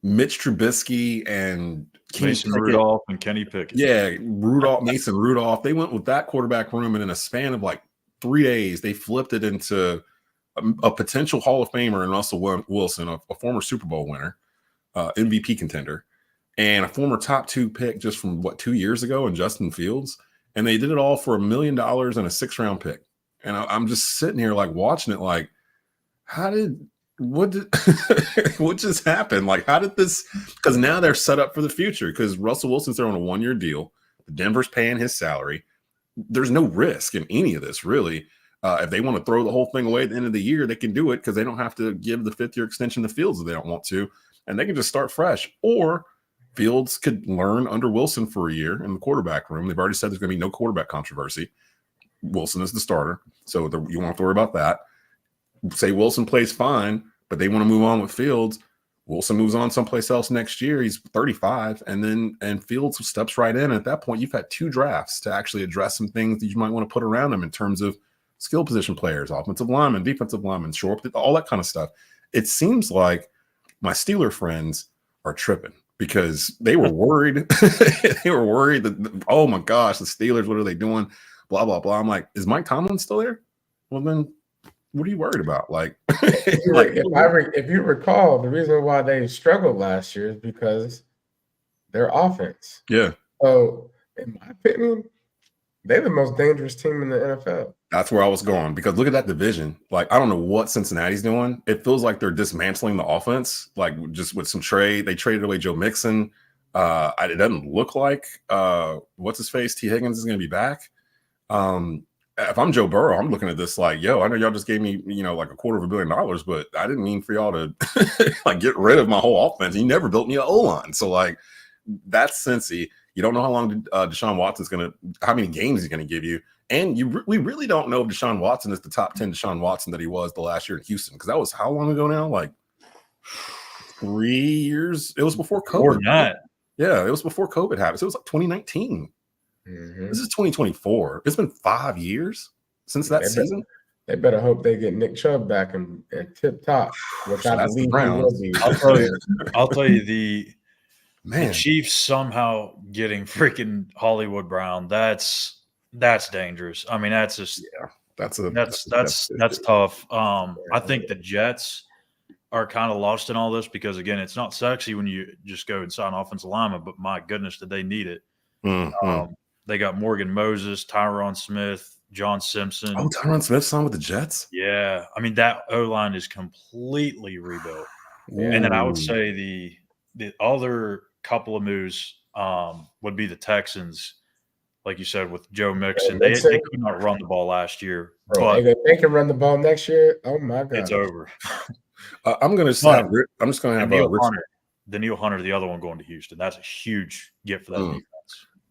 Mitch Trubisky and Mason Rudolph and Kenny Pickett. Yeah, Mason Rudolph. They went with that quarterback room, and in a span of like 3 days, they flipped it into a potential Hall of Famer and Russell Wilson, a former Super Bowl winner, MVP contender, and a former top 2 pick just from 2 years ago in Justin Fields. And they did it all for $1 million and a 6th round pick. And I'm just sitting here like watching it, like, what just happened? Like, how did this? Because now they're set up for the future, because Russell Wilson's there on a 1-year deal. Denver's paying his salary. There's no risk in any of this, really. If they want to throw the whole thing away at the end of the year, they can do it, because they don't have to give the 5th-year extension to Fields if they don't want to, and they can just start fresh. Or Fields could learn under Wilson for a year in the quarterback room. They've already said there's going to be no quarterback controversy. Wilson is the starter, so you won't have to worry about that. Say Wilson plays fine, but they want to move on with Fields. Wilson moves on someplace else next year. He's 35, and Fields steps right in. And at that point, you've had 2 drafts to actually address some things that you might want to put around him in terms of skill position players, offensive linemen, defensive linemen, shore up, all that kind of stuff. It seems like my Steeler friends are tripping because they were worried. They were worried that, oh my gosh, the Steelers, what are they doing? Blah, blah, blah. I'm like, is Mike Tomlin still there? Well, then what are you worried about? Like, if you recall, the reason why they struggled last year is because their offense. Yeah. So, in my opinion, they're the most dangerous team in the NFL. That's where I was going, because look at that division. Like, I don't know what Cincinnati's doing. It feels like they're dismantling the offense, like just with some trade. They traded away Joe Mixon. It doesn't look like what's his face, T. Higgins, is going to be back. If I'm Joe Burrow, I'm looking at this like, yo, I know y'all just gave me, like $250 million, but I didn't mean for y'all to like get rid of my whole offense. You never built me an O-line. So like, that's Cincy. You don't know how long Deshaun Watson's how many games he's going to give you. And we really don't know if Deshaun Watson is the top 10 Deshaun Watson that he was the last year in Houston. Because that was how long ago now? Like 3 years. It was before COVID. Or not. Yeah, it was before COVID happened. So it was like 2019. Mm-hmm. This is 2024. It's been 5 years since that season. They better hope they get Nick Chubb back and tip top, which I believe he will be. I'll tell you the Man. The Chiefs somehow getting freaking Hollywood Brown. That's dangerous. I mean, that's just that's tough. I think the Jets are kind of lost in all this because, again, it's not sexy when you just go and sign offensive lineman, but my goodness, did they need it? Mm-hmm. They got Morgan Moses, Tyron Smith, John Simpson. Oh, Tyron Smith signed with the Jets? Yeah. I mean, that O-line is completely rebuilt. Ooh. And then I would say the other couple of moves would be the Texans, like you said, with Joe Mixon. They could not run the ball last year. Bro, but they can run the ball next year. Oh, my God. It's over. I'm just going to have Daniil Hunter, the other one, going to Houston. That's a huge gift for that defense.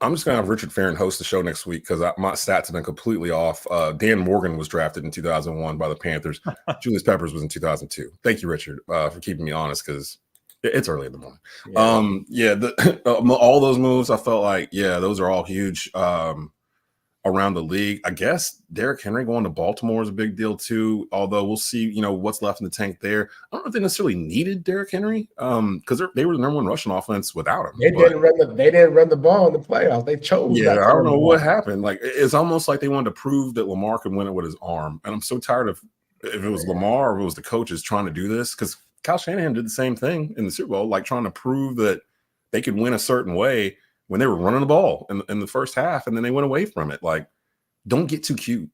I'm just going to have Richard Farron host the show next week because my stats have been completely off. Dan Morgan was drafted in 2001 by the Panthers. Julius Peppers was in 2002. Thank you, Richard, for keeping me honest because it's early in the morning. All those moves, I felt like, those are all huge around the league. I guess Derrick Henry going to Baltimore is a big deal too, although we'll see, what's left in the tank there. I don't know if they necessarily needed Derrick Henry because they were the number one rushing offense without him. They didn't run the ball in the playoffs. They chose. Yeah, I don't know what happened. Like, it's almost like they wanted to prove that Lamar could win it with his arm. And I'm so tired of if it was Lamar or if it was the coaches trying to do this, because Kyle Shanahan did the same thing in the Super Bowl, like trying to prove that they could win a certain way when they were running the ball in the first half, and then they went away from it. Like, don't get too cute.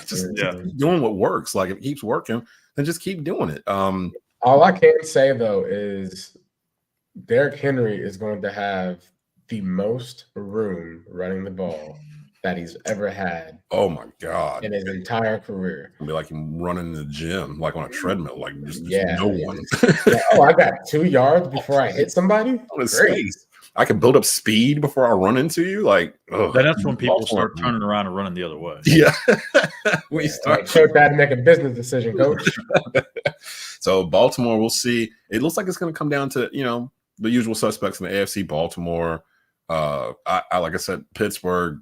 Just keep doing what works. Like, if it keeps working, then just keep doing it. All I can say, though, is Derrick Henry is going to have the most room running the ball that he's ever had. Oh, my God. In his entire career. It'll be like him running in the gym, like on a treadmill, like just no one. I got 2 yards before I hit somebody? On his face. I can build up speed before I run into you. Like, that's when people start turning around and running the other way. Yeah. We start to make a business decision, coach. So Baltimore, we'll see. It looks like it's going to come down to, the usual suspects in the AFC. Baltimore. Like I said, Pittsburgh.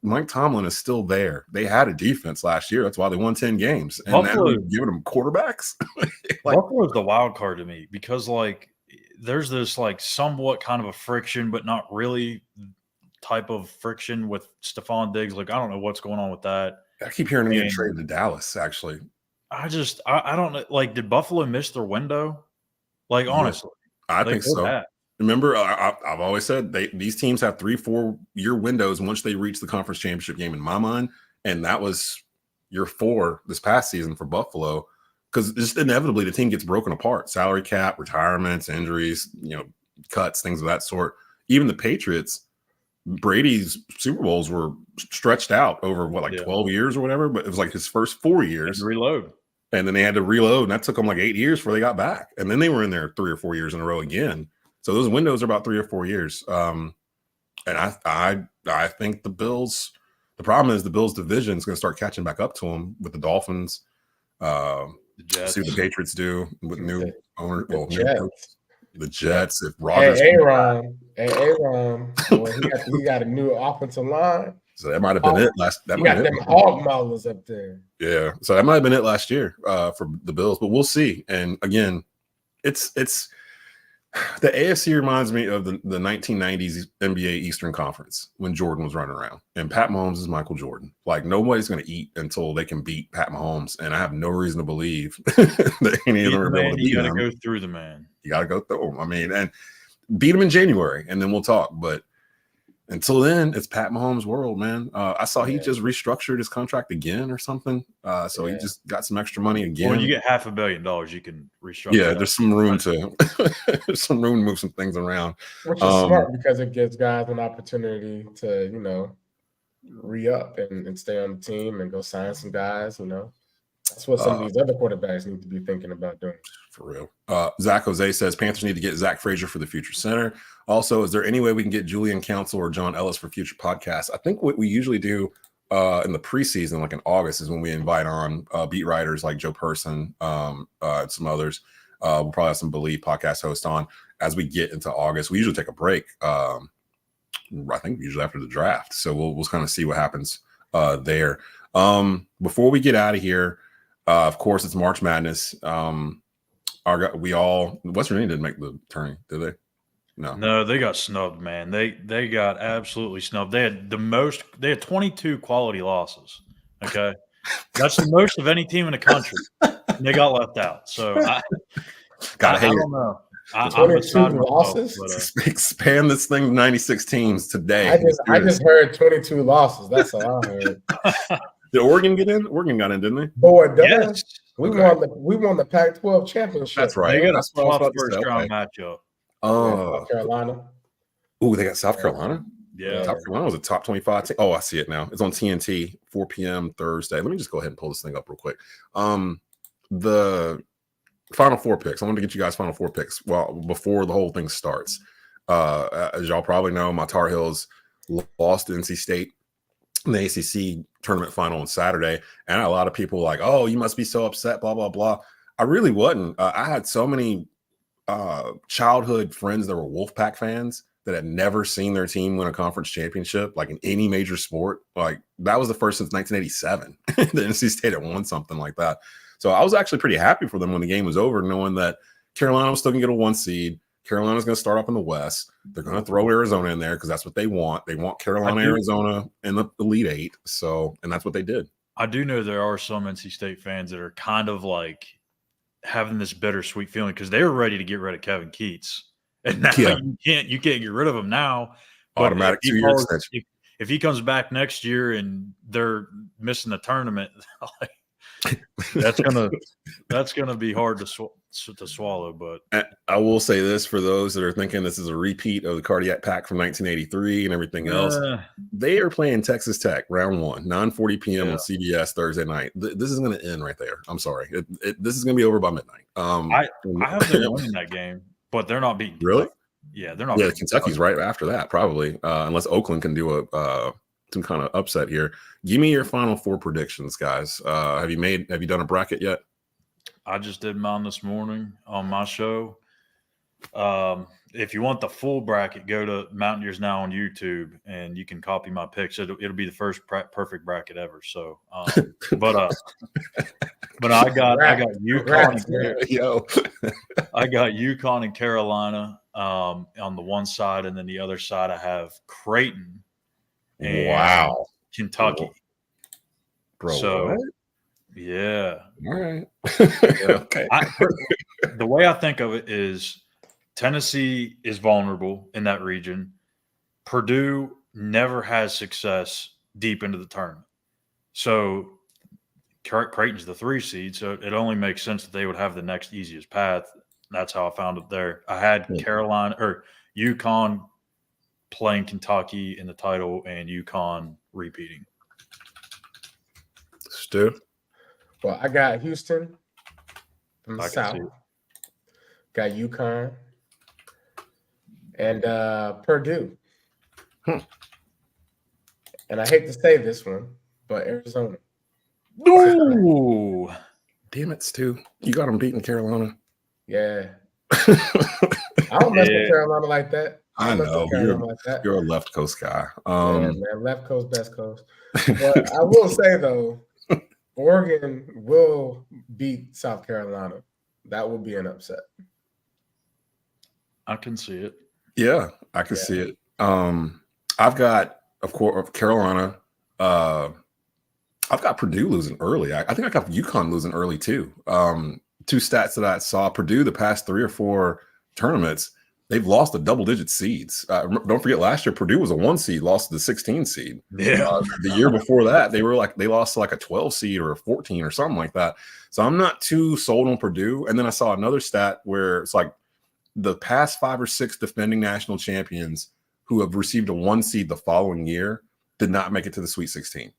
Mike Tomlin is still there. They had a defense last year. That's why they won 10 games. And now they're giving them quarterbacks. Buffalo is the wild card to me because, there's this somewhat kind of a friction, but not really type of friction with Stephon Diggs. I don't know what's going on with that. I keep hearing him getting traded to Dallas, actually. I don't know. Did Buffalo miss their window? Honestly. I think so. Remember, I've always said these teams have 3-4 year windows once they reach the conference championship game in my mind. And that was year 4 this past season for Buffalo. Because just inevitably the team gets broken apart. Salary cap, retirements, injuries, cuts, things of that sort. Even the Patriots, Brady's Super Bowls were stretched out over 12 years or whatever, but it was like his first 4 years. Reload. And then they had to reload, and that took them 8 years before they got back. And then they were in there 3 or 4 years in a row again. So those windows are about 3 or 4 years. And I think the Bills, the problem is the Bills division is going to start catching back up to them with the Dolphins. See what the Patriots do with new owner. The Jets, if Rodgers. Aaron. Boy, he got a new offensive line. So that might have been it last. That he might got them hog maulers up there. Yeah, so that might have been it last year for the Bills, but we'll see. And again, it's the AFC reminds me of the 1990s NBA Eastern Conference when Jordan was running around, and Pat Mahomes is Michael Jordan. Like nobody's going to eat until they can beat Pat Mahomes, and I have no reason to believe that any of them are able to beat him. You got to go through the man. You got to go through him. I mean, and beat him in January, and then we'll talk. But until then, it's Pat Mahomes' world, man. I saw he just restructured his contract again or something. So he just got some extra money again. When you get $500 million, you can restructure. Yeah, there's some room to move some things around. Which is smart because it gives guys an opportunity to, re-up and stay on the team and go sign some guys, That's what some of these other quarterbacks need to be thinking about doing. For real. Zach Jose says Panthers need to get Zach Frazier for the future center. Also, is there any way we can get Julian Council or John Ellis for future podcasts? I think what we usually do in the preseason, like in August, is when we invite on beat writers like Joe Person, and some others. We'll probably have some Bleav podcast hosts on as we get into August. We usually take a break. I think usually after the draft. So we'll kind of see what happens there. Before we get out of here, of course, it's March Madness. West Virginia didn't make the tourney, did they? No, they got snubbed, man. They got absolutely snubbed. They had 22 quality losses. Okay, that's the most of any team in the country. And they got left out. So I don't know. I'm 22 losses. Expand this thing to 96 teams today. I just heard 22 losses. That's all I heard. Did Oregon get in? Oregon got in, didn't they? Boy, yes. We won the Pac-12 championship. That's right. They got a tough first round matchup. South Carolina. Oh, they got South Carolina? Yeah. South Carolina was a top 25 team. Oh, I see it now. It's on TNT, 4 p.m. Thursday. Let me just go ahead and pull this thing up real quick. The Final Four picks. I wanted to get you guys Final Four picks before the whole thing starts. As y'all probably know, my Tar Heels lost to NC State in the ACC tournament final on Saturday. And a lot of people were like, oh, you must be so upset, blah, blah, blah. I really wasn't. I had so many childhood friends that were Wolfpack fans that had never seen their team win a conference championship, like in any major sport. Like that was the first since 1987 that NC State had won something like that. So I was actually pretty happy for them when the game was over, knowing that Carolina was still going to get a 1 seed. Carolina's going to start up in the West. They're going to throw Arizona in there because that's what they want. They want Carolina, Arizona in the Elite Eight. And that's what they did. I do know there are some NC State fans that are kind of like having this bittersweet feeling because they were ready to get rid of Kevin Keats. And now you can't get rid of him now. Automatic 2-year extension. If he comes back next year and they're missing the tournament, that's gonna be hard to swallow. But I will say this for those that are thinking this is a repeat of the Cardiac Pack from 1983 and everything else. They are playing Texas Tech round 1, 9:40 p.m. on CBS Thursday night. This is going to end right there. I'm sorry. This is going to be over by midnight. I have them winning that game, but they're not beating. Really? Yeah, they're not. Yeah, Kentucky's right after that, probably, unless Oakland can do some kind of upset here. Give me your Final Four predictions, guys. Have you done a bracket yet? I just did mine this morning on my show. If you want the full bracket, go to Mountaineers Now on YouTube, and you can copy my picks. It'll be the first perfect bracket ever. So, but I got UConn. I got UConn and Carolina on the one side, and then the other side I have Creighton and Kentucky. Bro, so what? Yeah. All right. Okay. The way I think of it is Tennessee is vulnerable in that region. Purdue never has success deep into the tournament. So Creighton's the 3 seed, so it only makes sense that they would have the next easiest path. That's how I found it there. I had Carolina or UConn playing Kentucky in the title and UConn repeating. Stu? Well, I got Houston from the South. Got UConn and Purdue. And I hate to say this one, but Arizona. Ooh. Damn it, Stu. You got them beating Carolina. Yeah. I don't mess with Carolina like that. I know you're a left coast guy. Yeah, man, left coast, best coast. But I will say though, Oregon will beat South Carolina. That will be an upset. I can see it. Yeah, I can see it. I've got, of course, Carolina. I've got Purdue losing early. I think I got UConn losing early too. Two stats that I saw: Purdue, the past 3 or 4 tournaments, they've lost to double-digit seeds. Don't forget, last year Purdue was a 1 seed, lost to the 16 seed. Yeah. The year before that, they lost to like a 12 seed or a 14 or something like that. So I'm not too sold on Purdue. And then I saw another stat where it's like the past 5 or 6 defending national champions who have received a 1 seed the following year did not make it to the Sweet 16.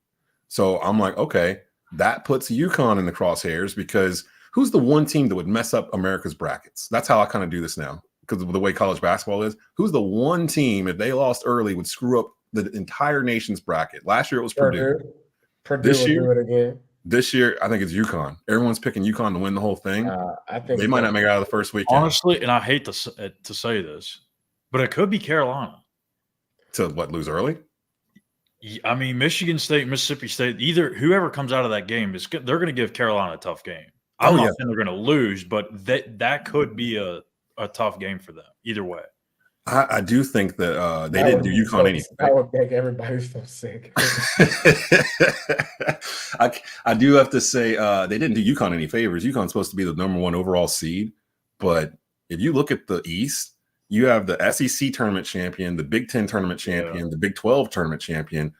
So I'm like, okay, that puts UConn in the crosshairs, because who's the one team that would mess up America's brackets? That's how I kind of do this now, because of the way college basketball is. Who's the one team, if they lost early, would screw up the entire nation's bracket? Last year it was Purdue. Purdue will do it again. This year, I think it's UConn. Everyone's picking UConn to win the whole thing. I think they might not make it out of the first weekend. Honestly, and I hate to say this, but it could be Carolina. To what, lose early? I mean, Michigan State, Mississippi State, whoever comes out of that game, they're going to give Carolina a tough game. I'm not saying they're going to lose, but that could be a tough game for them either way. I do think that they didn't do UConn any favors. That would make everybody so sick. I do have to say they didn't do UConn any favors. UConn's supposed to be the #1 overall seed, but if you look at the East, you have the SEC tournament champion, the Big Ten tournament champion, the Big 12 tournament champion.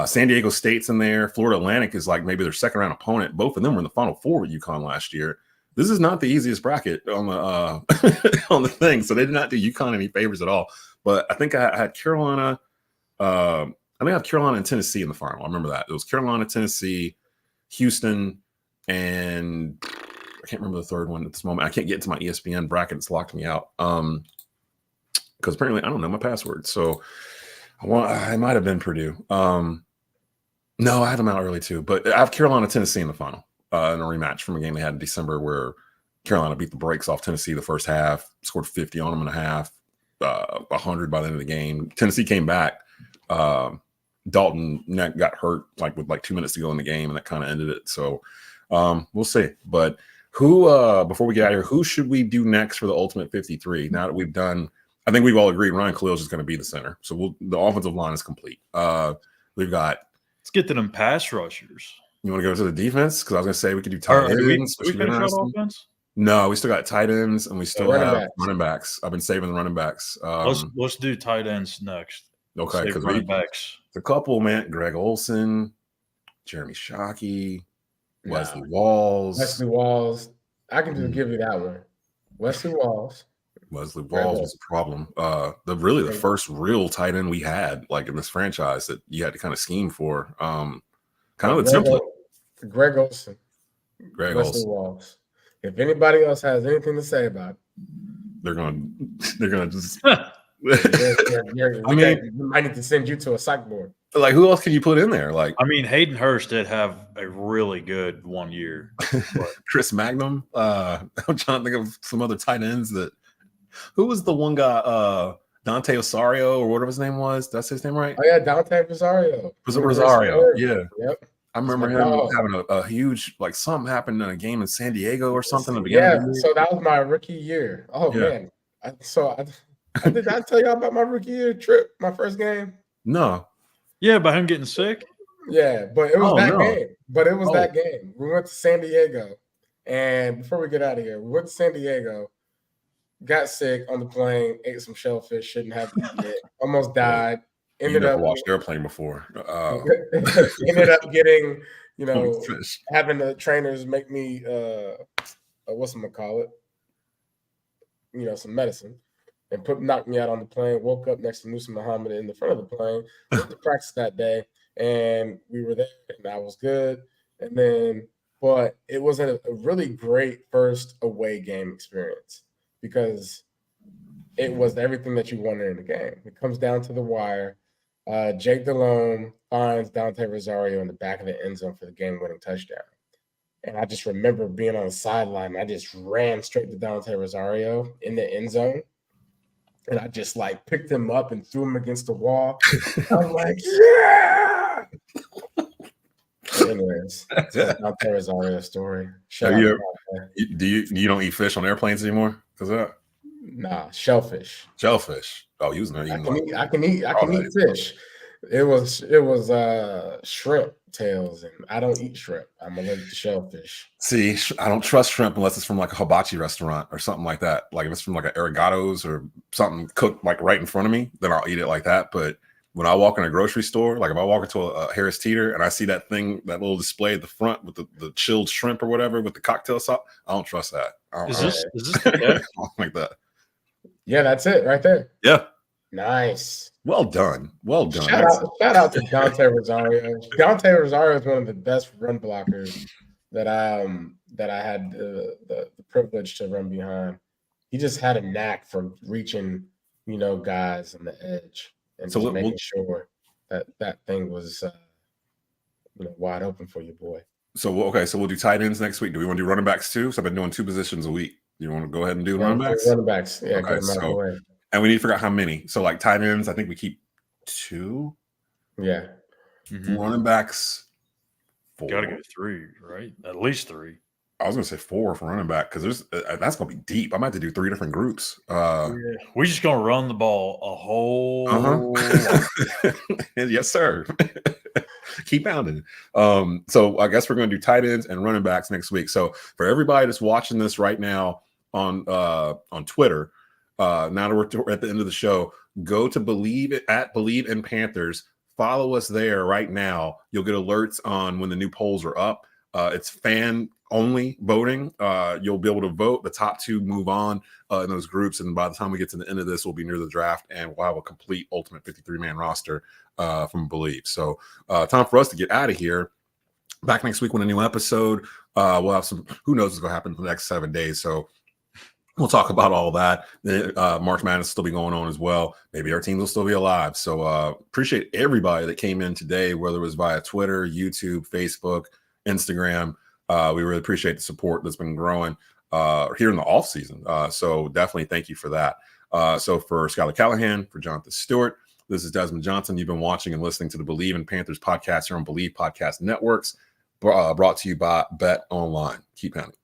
San Diego State's in there. Florida Atlantic is like maybe their second round opponent. Both of them were in the Final Four with UConn last year. This is not the easiest bracket on the on the thing, so they did not do UConn any favors at all. But I think I had Carolina. I think I had Carolina and Tennessee in the final. I remember that it was Carolina, Tennessee, Houston, and I can't remember the third one at this moment. I can't get into my ESPN bracket; it's locked me out. Because apparently I don't know my password. So I might have been Purdue. No, I had them out early too. But I have Carolina, Tennessee in the final in a rematch from a game they had in December where Carolina beat the brakes off Tennessee the first half, scored 50 on them in a half, 100 by the end of the game. Tennessee came back. Dalton got hurt with 2 minutes to go in the game, and that kind of ended it. So we'll see. But who, before we get out of here, who should we do next for the Ultimate 53? Now that we've done, I think we've all agreed Ryan Khalil's is going to be the center. So the offensive line is complete. We've got. Let's get to them pass rushers. You want to go to the defense? Because I was going to say we could do tight ends. We finish out offense? No, we still got tight ends and we still have running backs. I've been saving the running backs. Let's do tight ends next. Okay, because running backs. A couple, man. Greg Olsen, Jeremy Shockey, Wesley Walls. I can just give you that one. Wesley Walls was a problem. The first real tight end we had, in this franchise, that you had to kind of scheme for. Kind of the template. Greg Olsen. Wesley Walls. If anybody else has anything to say about it, they're gonna just. I might need to send you to a psych board. Who else can you put in there? Hayden Hurst did have a really good 1 year. Chris Magnum. I'm trying to think of some other tight ends that. Who was the one guy? Dante Osorio or whatever his name was. That's his name, right? Oh yeah, Dante Rosario. Was it Rosario? Yeah. Yep. I remember him having a huch something happened in a game in San Diego or something. At the beginning of the year. So that was my rookie year. Oh man. Did I tell you about my rookie year trip, my first game? No. Yeah, about him getting sick? Yeah, but it was game. But it was that game. We went to San Diego. And before we get out of here, we went to San Diego, got sick on the plane, ate some shellfish, shouldn't have eaten it, almost died. Ended up watched airplane before. Ended up getting, having the trainers make me whatchamacallit, some medicine. And knocked me out on the plane. Woke up next to Musa Muhammad in the front of the plane. Went to practice that day, and we were there, and I was good. But it was a really great first away game experience because it was everything that you wanted in the game. It comes down to the wire. Jake Delhomme finds Dante Rosario in the back of the end zone for the game-winning touchdown. And I just remember being on the sideline. I just ran straight to Dante Rosario in the end zone. and I just like picked him up and threw him against the wall. I'm like, yeah. Anyways, Dante Rosario story. Shout out to Dante. Do you don't eat fish on airplanes anymore? Is that? Nah, shellfish. Shellfish. Oh, you was not eating. I can eat fish. It was shrimp tails, and I don't eat shrimp. I'm allergic to shellfish. See, I don't trust shrimp unless it's from like a hibachi restaurant or something like that. Like if it's from like an Arigatos or something cooked like right in front of me, then I'll eat it like that. But when I walk in a grocery store, like if I walk into a Harris Teeter and I see that thing, that little display at the front with the chilled shrimp or whatever with the cocktail sauce, I don't trust that. Is this the like that? Yeah, that's it right there. Yeah. Nice. Well done. Well done. Shout out to Dante Rosario. Dante Rosario is one of the best run blockers that I had the privilege to run behind. He just had a knack for reaching, guys on the edge and so making sure that thing was wide open for you, boy. So okay, so we'll do tight ends next week. Do we want to do running backs too? So I've been doing 2 positions a week. You want to go ahead and do running backs? Running backs, yeah. Okay, and we need to figure out how many. So like tight ends, I think we keep 2. Yeah. Mm-hmm. Running backs, 4. Got to go 3, right? At least 3. I was gonna say 4 for running back because that's gonna be deep. I might have to do 3 different groups. We're just gonna run the ball a whole. Yes, sir. Keep pounding. So I guess we're gonna do tight ends and running backs next week. So for everybody that's watching this right now on Twitter, now that we're at the end of the show, go to Bleav in Panthers. Follow us there right now. You'll get alerts on when the new polls are up. It's fan only voting. You'll be able to vote. The top 2 move on in those groups, and by the time we get to the end of this, we'll be near the draft, and we'll have a complete ultimate 53-man roster from Bleav. So time for us to get out of here. Back next week with a new episode. We'll have some. Who knows what's going to happen in the next 7 days? So we'll talk about all that. March Madness will still be going on as well. Maybe our teams will still be alive. So appreciate everybody that came in today, whether it was via Twitter, YouTube, Facebook, Instagram. We really appreciate the support that's been growing here in the off season. So definitely thank you for that. So for Schuyler Callihan, for Jonathan Stewart, this is Desmond Johnson. You've been watching and listening to the Bleav in Panthers podcast here on Bleav Podcast Networks, brought to you by Bet Online. Keep pounding.